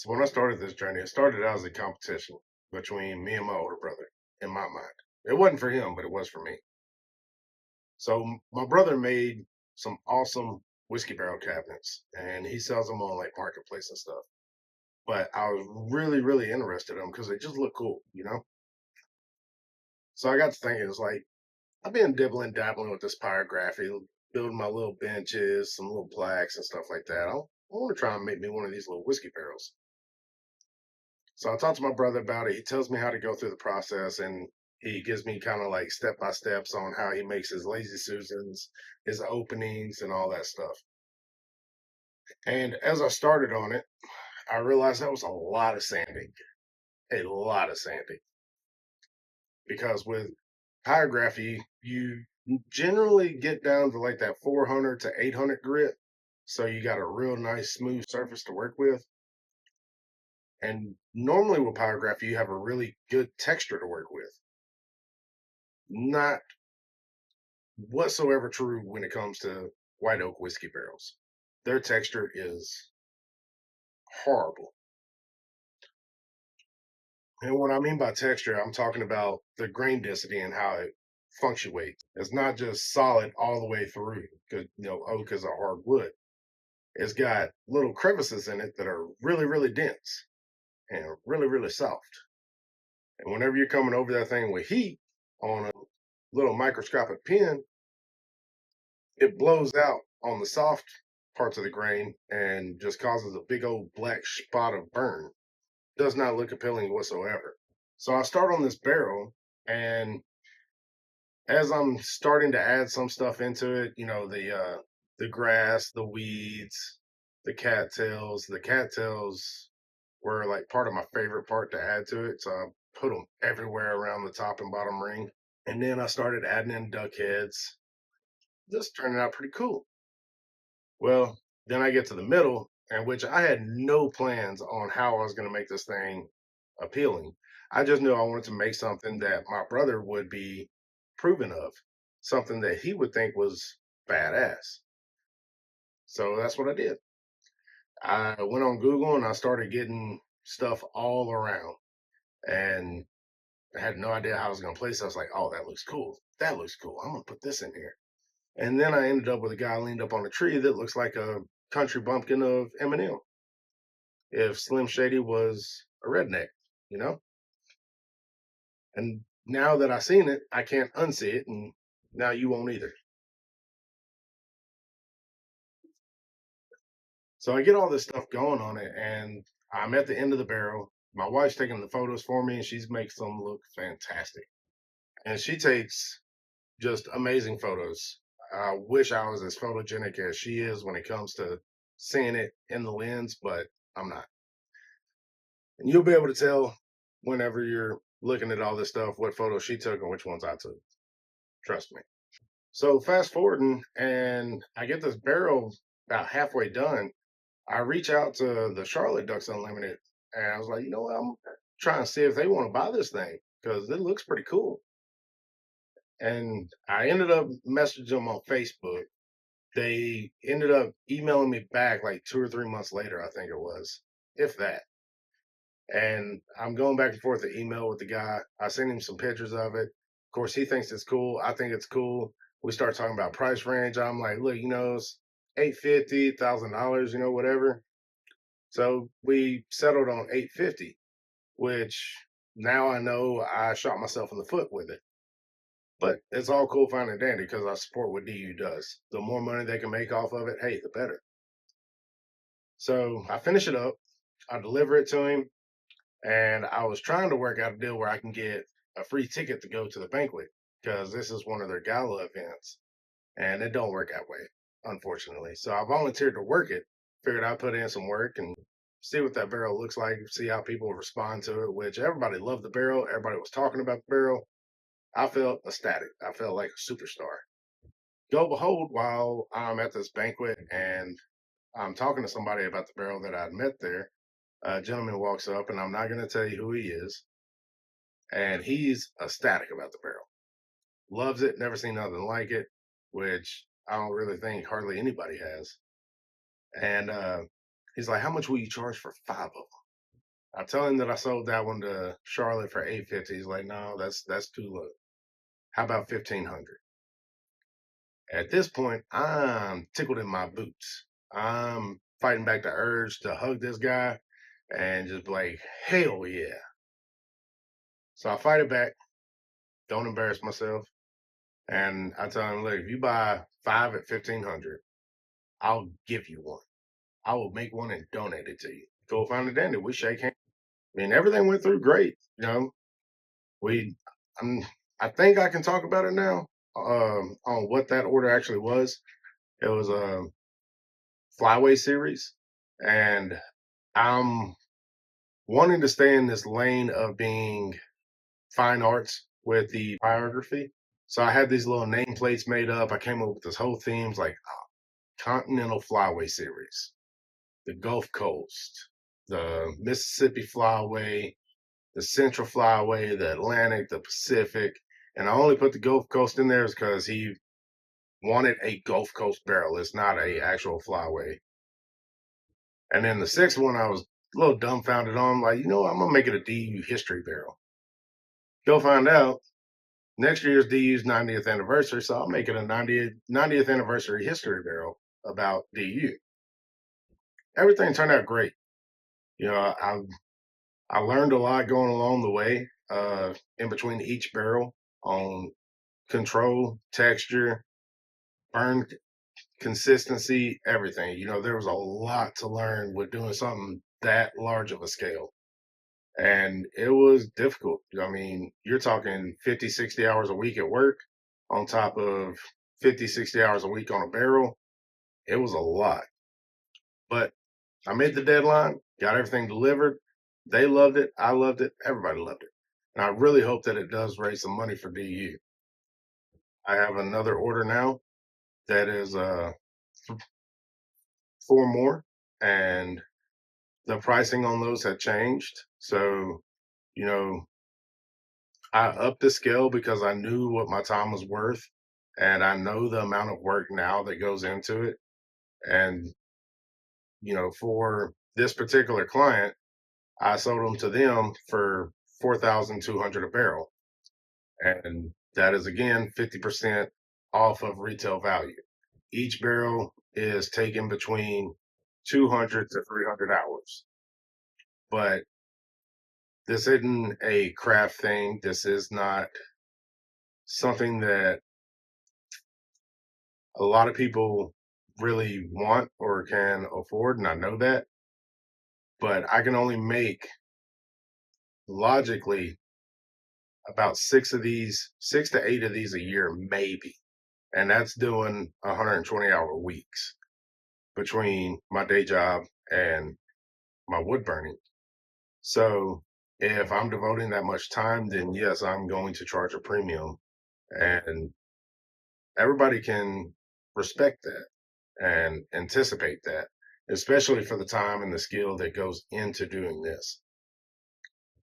So when I started this journey, it started out as a competition between me and my older brother, in my mind. It wasn't for him, but it was for me. So my brother made some awesome whiskey barrel cabinets, and he sells them on like marketplace and stuff. But I was really interested in them because they just look cool. So I got to thinking, it's like I've been dibbling dabbling with this pyrography, building my little benches, some little plaques and stuff like that. I want to try and make me one of these little whiskey barrels. So I talked to my brother about it. He tells me how to go through the process, and he gives me kind of like step by steps on how he makes his lazy susans, his openings, and all that stuff. And as I started on it, I realized that was a lot of sanding, a lot of sanding, because with pyrography, you generally get down to like that 400 to 800 grit. So you got a real nice smooth surface to work with. And normally with pyrography, you have a really good texture to work with. Not whatsoever true when it comes to white oak whiskey barrels. Their texture is horrible. And what I mean by texture, I'm talking about the grain density and how it fluctuates. It's not just solid all the way through because oak is a hard wood. It's got little crevices in it that are really dense and really soft. And whenever you're coming over that thing with heat on a little microscopic pin, it blows out on the soft parts of the grain and just causes a big old black spot of burn. Does not look appealing whatsoever. So I start on this barrel, and as I'm starting to add some stuff into it, the grass, the weeds, the cattails. The cattails were like part of my favorite part to add to it, so I put them everywhere around the top and bottom ring. And then I started adding in duck heads. This turned out pretty cool. Well, then I get to the middle, in which I had no plans on how I was going to make this thing appealing. I just knew I wanted to make something that my brother would be proven of, something that he would think was badass. So that's what I did. I went on Google and I started getting stuff all around, and I had no idea how I was going to place it. I was like, oh, that looks cool. That looks cool. I'm going to put this in here. And then I ended up with a guy leaned up on a tree that looks like a country bumpkin of Eminem. If Slim Shady was a redneck, you know? And now that I've seen it, I can't unsee it, and now you won't either. So I get all this stuff going on it, and I'm at the end of the barrel. My wife's taking the photos for me, and she's makes them look fantastic. And she takes just amazing photos. I wish I was as photogenic as she is when it comes to seeing it in the lens, but I'm not. And you'll be able to tell whenever you're looking at all this stuff what photos she took and which ones I took. Trust me. So fast forwarding, and I get this barrel about halfway done. I reach out to the Charlotte Ducks Unlimited, and I was like, you know what? I'm trying to see if they want to buy this thing because it looks pretty cool. And I ended up messaging them on Facebook. They ended up emailing me back like 2 or 3 months later, I think it was, if that. And I'm going back and forth the email with the guy. I sent him some pictures of it. Of course, he thinks it's cool. I think it's cool. We start talking about price range. I'm like, look, it's $850, $1,000, whatever. So we settled on 850, which now I know I shot myself in the foot with it. But it's all cool, fine, and dandy because I support what DU does. The more money they can make off of it, hey, the better. So I finish it up. I deliver it to him. And I was trying to work out a deal where I can get a free ticket to go to the banquet because this is one of their gala events. And it don't work that way, unfortunately. So I volunteered to work it, figured I'd put in some work and see what that barrel looks like, see how people respond to it, which everybody loved the barrel. Everybody was talking about the barrel. I felt ecstatic. I felt like a superstar. Go behold, while I'm at this banquet and I'm talking to somebody about the barrel that I'd met there, a gentleman walks up, and I'm not going to tell you who he is, and he's ecstatic about the barrel. Loves it, never seen nothing like it, which I don't really think hardly anybody has. And he's like, how much will you charge for 5 of them? I tell him that I sold that one to Charlotte for 850. He's like, no, that's too low. How about 1500? At this point, I'm tickled in my boots. I'm fighting back the urge to hug this guy and just be like, hell yeah. So I fight it back, don't embarrass myself. And I tell him, look, if you buy 5 at 1500, I'll give you one. I will make one and donate it to you. Go find a dandy. We shake hands. I mean, everything went through great. We, I'm, I think I can talk about it now. On what that order actually was. It was a flyway series, and I'm wanting to stay in this lane of being fine arts with the pyrography. So I had these little nameplates made up. I came up with this whole themes like Continental Flyway Series, the Gulf Coast, the Mississippi Flyway, the Central Flyway, the Atlantic, the Pacific. And I only put the Gulf Coast in there because he wanted a Gulf Coast barrel. It's not a actual flyway. And then the sixth one, I was a little dumbfounded on. Like, I'm gonna make it a DU history barrel. Go find out. Next year's DU's 90th anniversary, so I'll make it a 90th anniversary history barrel about DU. Everything turned out great. I learned a lot going along the way, in between each barrel on control, texture, burn consistency, everything. There was a lot to learn with doing something that large of a scale. And it was difficult. I mean, you're talking 50, 60 hours a week at work on top of 50, 60 hours a week on a barrel. It was a lot. But I made the deadline, got everything delivered. They loved it. I loved it. Everybody loved it. And I really hope that it does raise some money for DU. I have another order now that is 4 more, and the pricing on those had changed. So, you know, I upped the scale because I knew what my time was worth, and I know the amount of work now that goes into it. And, for this particular client, I sold them to them for 4,200 a barrel. And that is again 50% off of retail value. Each barrel is taken between 200 to 300 hours. But this isn't a craft thing. This is not something that a lot of people really want or can afford, and I know that. But I can only make logically about 6 to 8 of these a year, maybe. And that's doing 120-hour weeks between my day job and my wood burning. So if I'm devoting that much time, then yes, I'm going to charge a premium. And everybody can respect that and anticipate that, especially for the time and the skill that goes into doing this.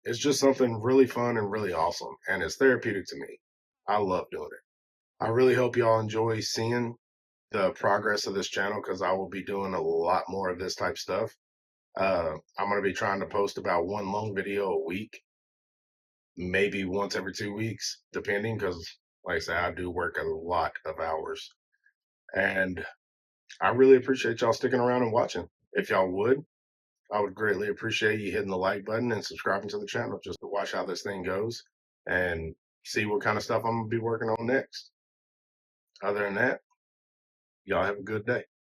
It's just something really fun and really awesome, and it's therapeutic to me. I love doing it. I really hope y'all enjoy seeing the progress of this channel because I will be doing a lot more of this type stuff. I'm going to be trying to post about one long video a week, maybe once every 2 weeks, depending, because like I said, I do work a lot of hours. And I really appreciate y'all sticking around and watching. If y'all would, I would greatly appreciate you hitting the like button and subscribing to the channel just to watch how this thing goes and see what kind of stuff I'm going to be working on next. Other than that, y'all have a good day.